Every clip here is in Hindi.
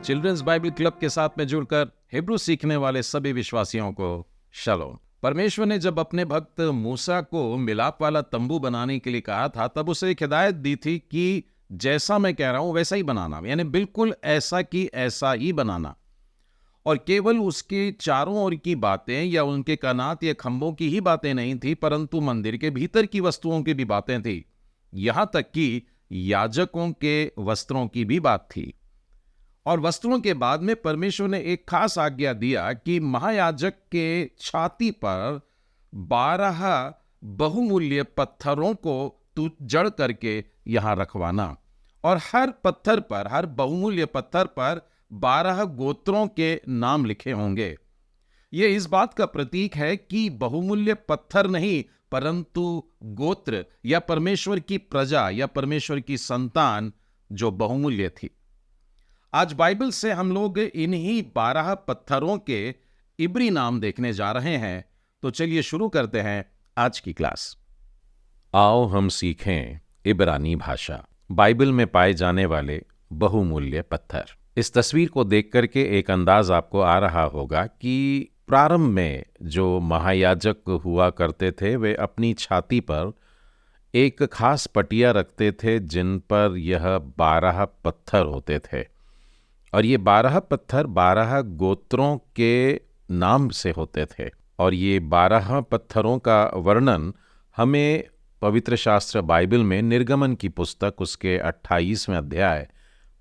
चिल्ड्रंस बाइबल क्लब के साथ में जुड़कर हिब्रू सीखने वाले सभी विश्वासियों को शलोम। परमेश्वर ने जब अपने भक्त मूसा को मिलाप वाला तंबू बनाने के लिए कहा था, तब उसे एक हिदायत दी थी कि जैसा मैं कह रहा हूं वैसा ही बनाना, यानी बिल्कुल ऐसा की ऐसा ही बनाना। और केवल उसके चारों ओर की बातें या उनके कनात या खंभों की ही बातें नहीं थी, परंतु मंदिर के भीतर की वस्तुओं की भी बातें थी। यहां तक कि याजकों के वस्त्रों की भी बात थी। और वस्त्रों के बाद में परमेश्वर ने एक खास आज्ञा दिया कि महायाजक के छाती पर 12 बहुमूल्य पत्थरों को तू जड़ करके यहां रखवाना, और हर पत्थर पर, हर बहुमूल्य पत्थर पर 12 गोत्रों के नाम लिखे होंगे। यह इस बात का प्रतीक है कि बहुमूल्य पत्थर नहीं, परंतु गोत्र या परमेश्वर की प्रजा या परमेश्वर की संतान जो बहुमूल्य थी। आज बाइबल से हम लोग इन्हीं 12 पत्थरों के इब्री नाम देखने जा रहे हैं। तो चलिए शुरू करते हैं आज की क्लास। आओ हम सीखें इब्रानी भाषा। बाइबल में पाए जाने वाले बहुमूल्य पत्थर। इस तस्वीर को देख करके एक अंदाज आपको आ रहा होगा कि प्रारंभ में जो महायाजक हुआ करते थे वे अपनी छाती पर एक खास पटिया रखते थे जिन पर यह 12 पत्थर होते थे, और ये 12 पत्थर 12 गोत्रों के नाम से होते थे। और ये 12 पत्थरों का वर्णन हमें पवित्र शास्त्र बाइबल में निर्गमन की पुस्तक उसके 28वें अध्याय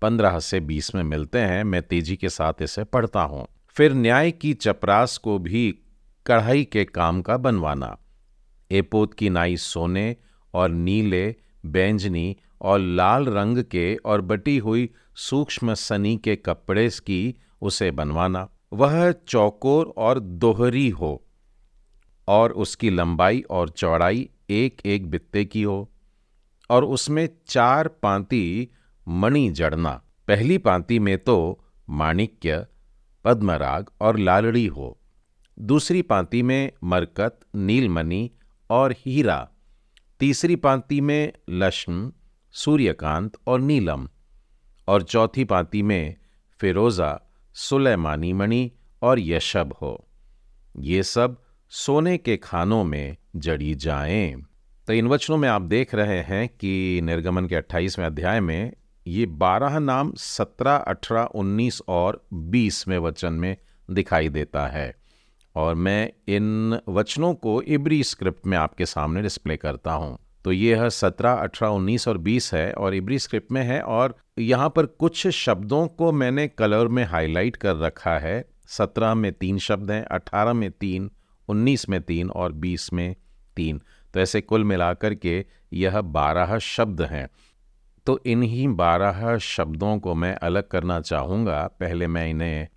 15 से 20 में मिलते हैं। मैं तेजी के साथ इसे पढ़ता हूँ। फिर न्याय की चपरास को भी कढ़ाई के काम का बनवाना, एपोद की नाई सोने और नीले, बैंजनी और लाल रंग के और बटी हुई सूक्ष्म सनी के कपड़े की उसे बनवाना। वह चौकोर और दोहरी हो और उसकी लंबाई और चौड़ाई एक एक बित्ते की हो, और उसमें 4 पांति मणि जड़ना। पहली पांति में तो माणिक्य, पद्मराग और लालड़ी हो, दूसरी पांति में मरकत, नीलमणि और हीरा, तीसरी पांति में लक्ष्म, सूर्यकांत और नीलम, और चौथी पांति में फिरोजा, सुलेमानी मणि और यशब हो। ये सब सोने के खानों में जड़ी जाएं। तो इन वचनों में आप देख रहे हैं कि निर्गमन के 28वें अध्याय में ये 12 नाम 17, 18, 19 और 20वें वचन में दिखाई देता है। और मैं इन वचनों को इब्री स्क्रिप्ट में आपके सामने डिस्प्ले करता हूं। तो ये 17, 18, 19 और 20 है और इब्री स्क्रिप्ट में है। और यहाँ पर कुछ शब्दों को मैंने कलर में हाईलाइट कर रखा है। 17 में 3 शब्द हैं, 18 में 3, 19 में 3 और 20 में 3। तो ऐसे कुल मिलाकर के यह 12 शब्द हैं। तो इन्हीं 12 शब्दों को मैं अलग करना चाहूँगा। पहले मैं इन्हें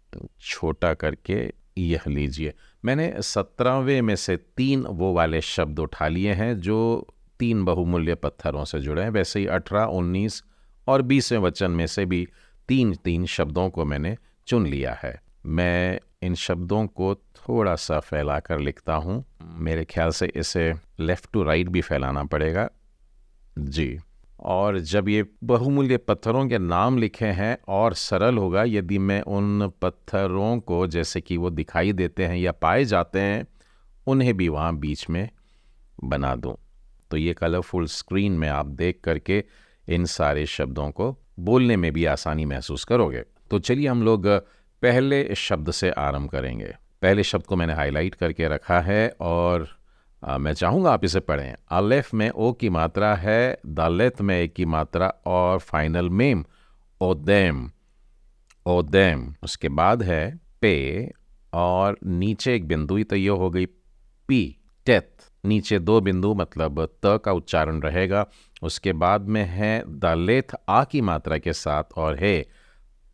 छोटा करके, यह लीजिए, मैंने 17वें में से 3 वो वाले शब्द उठा लिए हैं जो 3 बहुमूल्य पत्थरों से जुड़े हैं। वैसे ही 18, 19 और 20वें वचन में से भी 3 शब्दों को मैंने चुन लिया है। मैं इन शब्दों को थोड़ा सा फैला कर लिखता हूँ। मेरे ख्याल से इसे लेफ़्ट टू राइट भी फैलाना पड़ेगा जी। और जब ये बहुमूल्य पत्थरों के नाम लिखे हैं, और सरल होगा यदि मैं उन पत्थरों को जैसे कि वो दिखाई देते हैं या पाए जाते हैं उन्हें भी वहाँ बीच में बना दूँ। तो ये कलरफुल स्क्रीन में आप देख करके इन सारे शब्दों को बोलने में भी आसानी महसूस करोगे। तो चलिए हम लोग पहले शब्द से आरंभ करेंगे। पहले शब्द को मैंने हाईलाइट करके रखा है और मैं चाहूँगा आप इसे पढ़ें। अलेफ में ओ की मात्रा है, दालेत में ए की मात्रा और फाइनल मेम ओदेम, ओदेम। उसके बाद है पे और नीचे एक बिंदु, तो ये हो गई पी, टेथ। नीचे 2 बिंदु मतलब त का उच्चारण रहेगा। उसके बाद में है दालेथ आ की मात्रा के साथ और है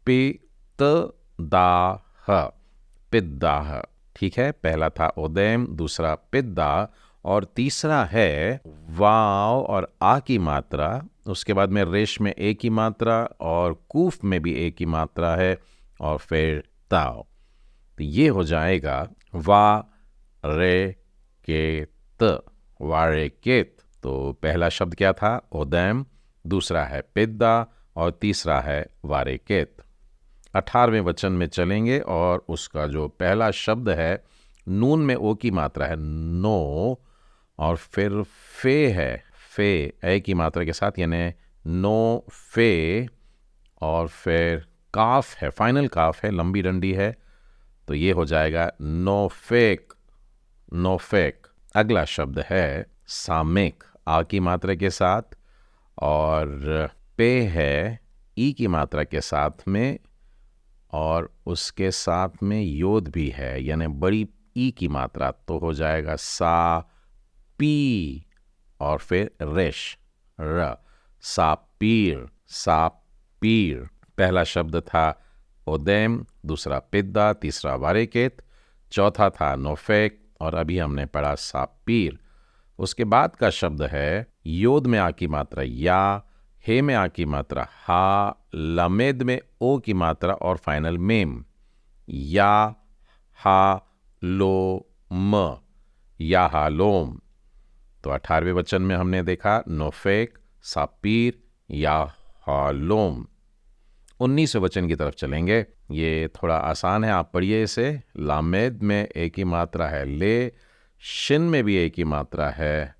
पित्तदाह, पिद्दाह। ठीक है, पहला था ओदेम, दूसरा पिद्दा और तीसरा है वाव और आ की मात्रा। उसके बाद में रेश में ए की मात्रा और कूफ में भी ए की मात्रा है और फिर ताव। तो ये हो जाएगा वा रे के त, वारेकेत। तो पहला शब्द क्या था? ओदैम, दूसरा है पिद्दा और तीसरा है वारेकेत। 18वें वचन में चलेंगे और उसका जो पहला शब्द है, नून में ओ की मात्रा है नो, और फिर फे है, फे ए की मात्रा के साथ, यानी नो फे, और फिर काफ है, फाइनल काफ है, लंबी डंडी है, तो ये हो जाएगा नो फेक, नो फेक। अगला शब्द है सामिक, आ की मात्रा के साथ, और पे है ई की मात्रा के साथ में, और उसके साथ में योद भी है, यानी बड़ी ई की मात्रा, तो हो जाएगा सा पी, और फिर रेश र, सापीर, सापीर। पहला शब्द था ओदेम, दूसरा पिद्दा, तीसरा वारेकेत, चौथा था नोफेक, और अभी हमने पढ़ा सापीर। उसके बाद का शब्द है योद में आ की मात्रा या, हे में आ की मात्रा हा, लमेद में ओ की मात्रा और फाइनल मेम, या हा लो म, या हा लोम। तो 18वें वचन में हमने देखा नोफेक, सापीर, या हा लोम। 19वें वचन की तरफ चलेंगे, ये थोड़ा आसान है, आप पढ़िए इसे। लामेद में एक ही मात्रा है ले, शिन में भी एक ही मात्रा है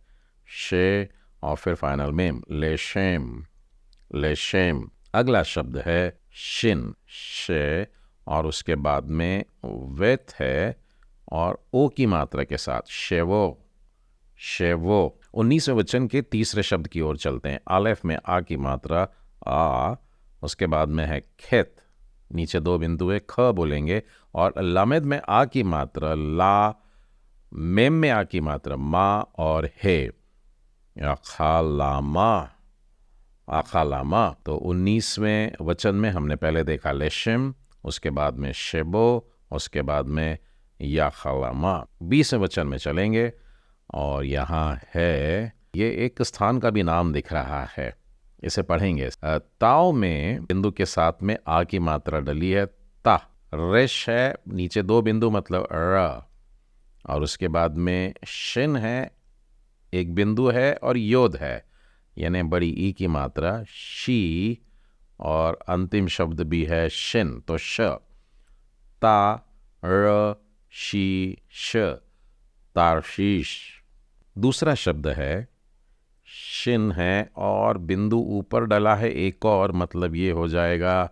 शे, और फिर फाइनल मेम ले शेम, ले शेम। अगला शब्द है शिन, शे, और उसके बाद में वेथ है और ओ की मात्रा के साथ शेवो, शेवो। 19वें वचन के तीसरे शब्द की ओर चलते हैं। आलेफ में आ की मात्रा आ, उसके बाद में है खेत, नीचे दो बिंदु है, ख बोलेंगे, और लामेद में आ की मात्रा ला, मेम में आ की मात्रा मा, और हे आखालामा, आखालामा। तो 19वें वचन में हमने पहले देखा लेशिम, उसके बाद में शेबो, उसके बाद में याखालामा। 20वें वचन में चलेंगे और यहाँ है, ये एक स्थान का भी नाम दिख रहा है, इसे पढ़ेंगे। ताओ में बिंदु के साथ में आ की मात्रा डली है ता, रेश है, नीचे दो बिंदु मतलब र, और उसके बाद में शिन है, एक बिंदु है, और योद है, यानी बड़ी ई की मात्रा शी, और अंतिम शब्द भी है शिन, तो श, ता र शी श, तारशीश। दूसरा शब्द है शिन है और बिंदु ऊपर डला है एक और, मतलब ये हो जाएगा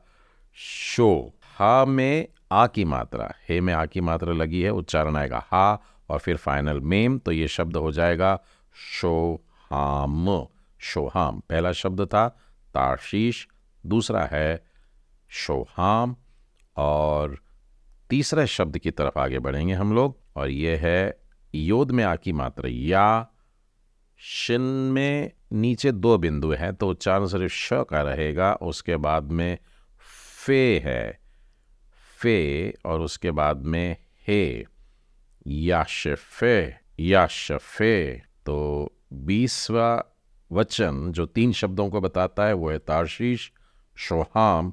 शो। हा में आ की मात्रा, हे में आ की मात्रा लगी है, उच्चारण आएगा हा, और फिर फाइनल मेम, तो ये शब्द हो जाएगा शोहाम, शोहाम। पहला शब्द था तारशीश, दूसरा है शोहाम, और तीसरे शब्द की तरफ आगे बढ़ेंगे हम लोग, और ये है योद में आ की मात्रा या, शिन में नीचे दो बिंदु हैं, तो उच्चारण सिर्फ श का रहेगा, उसके बाद में फे है, फे, और उसके बाद में हे, याशफे, याशफे। तो 20वां वचन जो 3 शब्दों को बताता है वो है तारशीश, शोहाम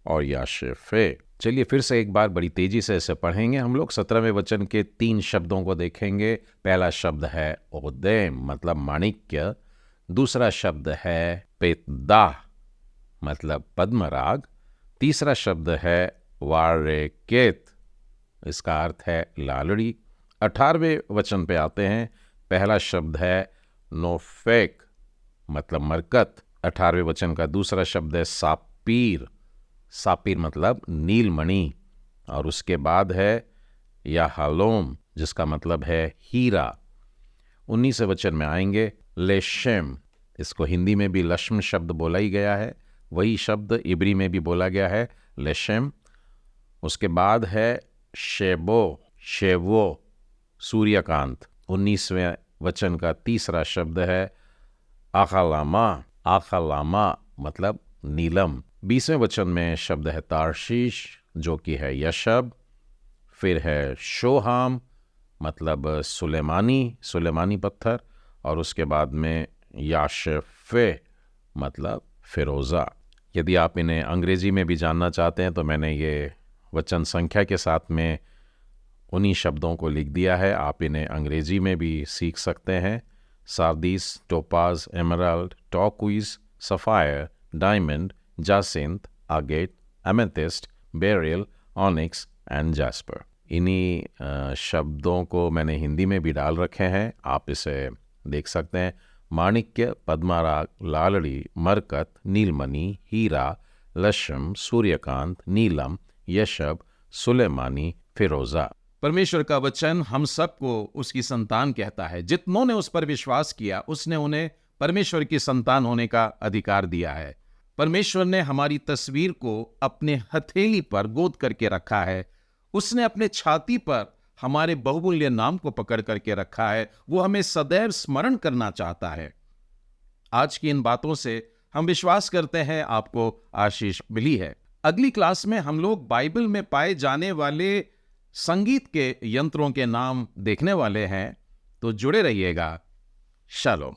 और याशफे। चलिए फिर से एक बार बड़ी तेजी से इसे पढ़ेंगे हम लोग। 17वें वचन के 3 शब्दों को देखेंगे। पहला शब्द है ओदेम, मतलब माणिक्य। दूसरा शब्द है पेदा, मतलब पद्मराग। तीसरा शब्द है वारेकेत, इसका अर्थ है लालड़ी। 18वें वचन पे आते हैं। पहला शब्द है नोफेक, मतलब मरकत। 18वें वचन का दूसरा शब्द है सापीर, सापीर मतलब नीलमणि। और उसके बाद है याहालोम, जिसका मतलब है हीरा। 19वें वचन में आएंगे लेशेम, इसको हिंदी में भी लक्ष्म शब्द बोला ही गया है, वही शब्द इब्री में भी बोला गया है, लेशेम। उसके बाद है शेबो, शेवो, सूर्यकांत। 19वें वचन का तीसरा शब्द है आखालामा, आखालामा मतलब नीलम। 20वें वचन में शब्द है तारशीश, जो कि है यशब। फिर है शोहाम, मतलब सुलेमानी, सुलेमानी पत्थर। और उसके बाद में याशफे, मतलब फिरोज़ा। यदि आप इन्हें अंग्रेज़ी में भी जानना चाहते हैं तो मैंने ये वचन संख्या के साथ में उन्हीं शब्दों को लिख दिया है, आप इन्हें अंग्रेज़ी में भी सीख सकते हैं। Sardis, topaz, emerald, turquoise, sapphire, diamond, jacinth, agate, amethyst, beryl, onyx and jasper. इन्हीं शब्दों को मैंने हिंदी में भी डाल रखे हैं, आप इसे देख सकते हैं। माणिक्य, पद्माराग, लालड़ी, मरकत, नीलमणि, हीरा, लशम, सूर्यकांत, नीलम, यशब, सुलेमानी, फिरोजा। परमेश्वर का वचन हम सबको उसकी संतान कहता है। जितनों ने उस पर विश्वास किया, उसने उन्हें परमेश्वर की संतान होने का अधिकार दिया है। परमेश्वर ने हमारी तस्वीर को अपने हथेली पर गोद करके रखा है। उसने अपने छाती पर हमारे बहुमूल्य नाम को पकड़ करके रखा है। वो हमें सदैव स्मरण करना चाहता है। आज की इन बातों से हम विश्वास करते हैं आपको आशीष मिली है। अगली क्लास में हम लोग बाइबल में पाए जाने वाले संगीत के यंत्रों के नाम देखने वाले हैं, तो जुड़े रहिएगा। शालोम।